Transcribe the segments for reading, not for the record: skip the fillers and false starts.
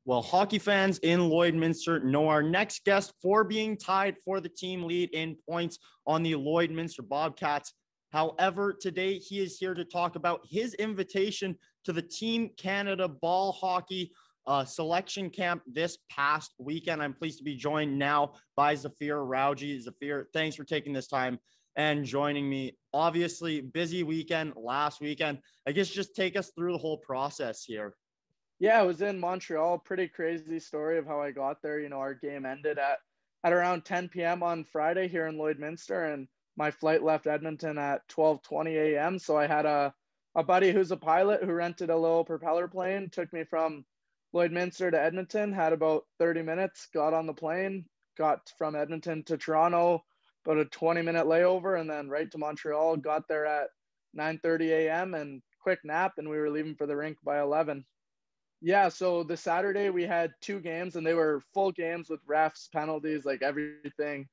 Well, hockey fans in Lloydminster know our next guest for being tied for the team lead in points on the Lloydminster Bobcats. However, today he is here to talk about his invitation to the Team Canada Ball Hockey selection camp this past weekend. I'm pleased to be joined now by Zafir Rawji. Zafir, thanks for taking this time and joining me. Obviously, busy weekend last weekend. I guess just take us through the whole process here. Yeah, I was in Montreal. Pretty crazy story of how I got there. Our game ended at around 10 p.m. on Friday here in Lloydminster, and my flight left Edmonton at 12:20 a.m. So I had a buddy who's a pilot who rented a little propeller plane, took me from Lloydminster to Edmonton, had about 30 minutes, got on the plane, got from Edmonton to Toronto, about a 20-minute layover, and then right to Montreal, got there at 9:30 a.m. and quick nap, and we were leaving for the rink by 11. Yeah, so the Saturday we had two games and they were full games with refs, penalties, like everything.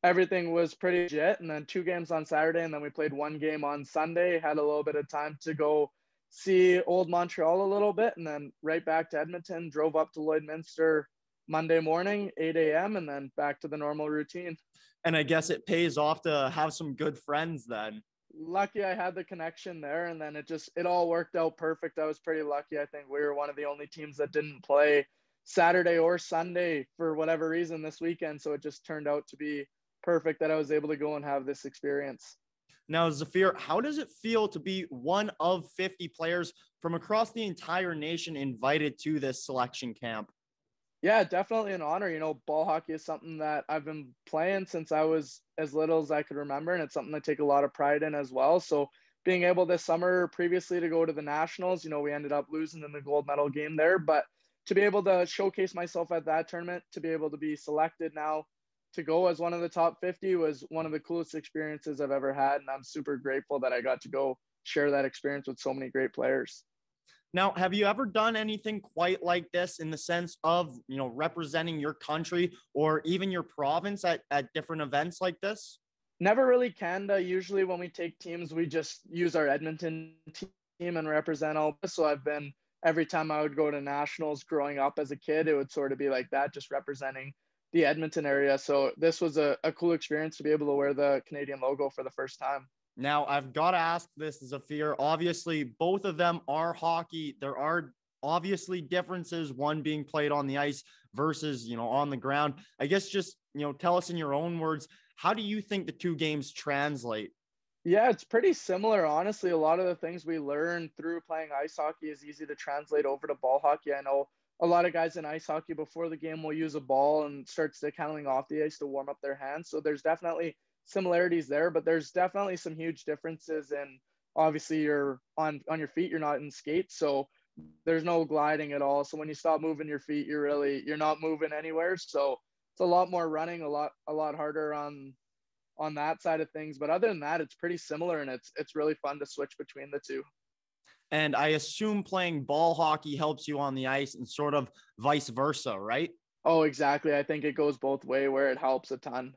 Everything was pretty legit. And then two games on Saturday, and then we played one game on Sunday. Had a little bit of time to go see old Montreal a little bit, and then right back to Edmonton, drove up to Lloydminster Monday morning, 8 a.m., and then back to the normal routine. And I guess it pays off to have some good friends then. Lucky I had the connection there, and then it all worked out perfect. I was pretty lucky. I think we were one of the only teams that didn't play Saturday or Sunday for whatever reason this weekend, so it just turned out to be perfect that I was able to go and have this experience. Now, Zafir, how does it feel to be one of 50 players from across the entire nation invited to this selection camp? Yeah, definitely an honor. Ball hockey is something that I've been playing since I was as little as I could remember, and it's something I take a lot of pride in as well. So being able this summer previously to go to the Nationals, we ended up losing in the gold medal game there, but to be able to showcase myself at that tournament, to be able to be selected now to go as one of the top 50 was one of the coolest experiences I've ever had, and I'm super grateful that I got to go share that experience with so many great players. Now, have you ever done anything quite like this in the sense of, representing your country or even your province at different events like this? Never really Canada. Usually when we take teams, we just use our Edmonton team and represent all. So every time I would go to nationals growing up as a kid, it would sort of be like that, just representing the Edmonton area. So this was a cool experience to be able to wear the Canadian logo for the first time. Now, I've got to ask this, Zafir. Obviously, both of them are hockey. There are obviously differences, one being played on the ice versus, on the ground. I guess just, tell us in your own words, how do you think the two games translate? Yeah, it's pretty similar. Honestly, a lot of the things we learn through playing ice hockey is easy to translate over to ball hockey. I know a lot of guys in ice hockey before the game will use a ball and start stick handling off the ice to warm up their hands. So there's definitely similarities there, but there's definitely some huge differences in obviously you're on your feet, you're not in skates, so there's no gliding at all. So when you stop moving your feet, you're not moving anywhere. So it's a lot more running, a lot harder on that side of things. But other than that, it's pretty similar, and it's really fun to switch between the two. And I assume playing ball hockey helps you on the ice and sort of vice versa, right? Oh, exactly. I think it goes both ways where it helps a ton.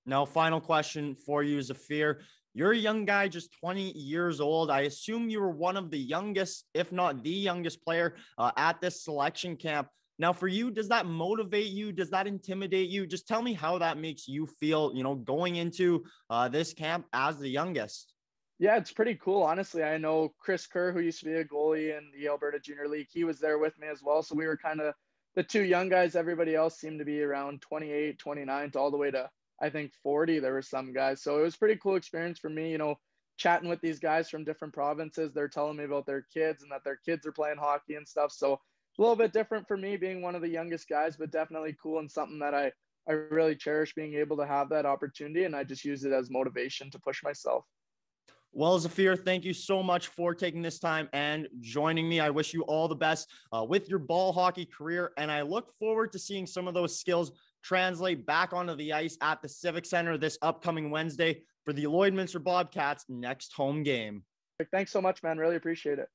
Now, final question for you, Zafir. You're a young guy, just 20 years old. I assume you were one of the youngest, if not the youngest player at this selection camp. Now, for you, does that motivate you? Does that intimidate you? Just tell me how that makes you feel, going into this camp as the youngest. Yeah, it's pretty cool. Honestly, I know Chris Kerr, who used to be a goalie in the Alberta Junior League, he was there with me as well. So we were kind of the two young guys. Everybody else seemed to be around 28, 29 to all the way to, I think, 40. There were some guys. So it was a pretty cool experience for me, chatting with these guys from different provinces. They're telling me about their kids and that their kids are playing hockey and stuff. So a little bit different for me being one of the youngest guys, but definitely cool and something that I really cherish being able to have that opportunity. And I just use it as motivation to push myself. Well, Zafir, thank you so much for taking this time and joining me. I wish you all the best with your ball hockey career, and I look forward to seeing some of those skills translate back onto the ice at the Civic Center this upcoming Wednesday for the Lloydminster Bobcats' next home game. Thanks so much, man. Really appreciate it.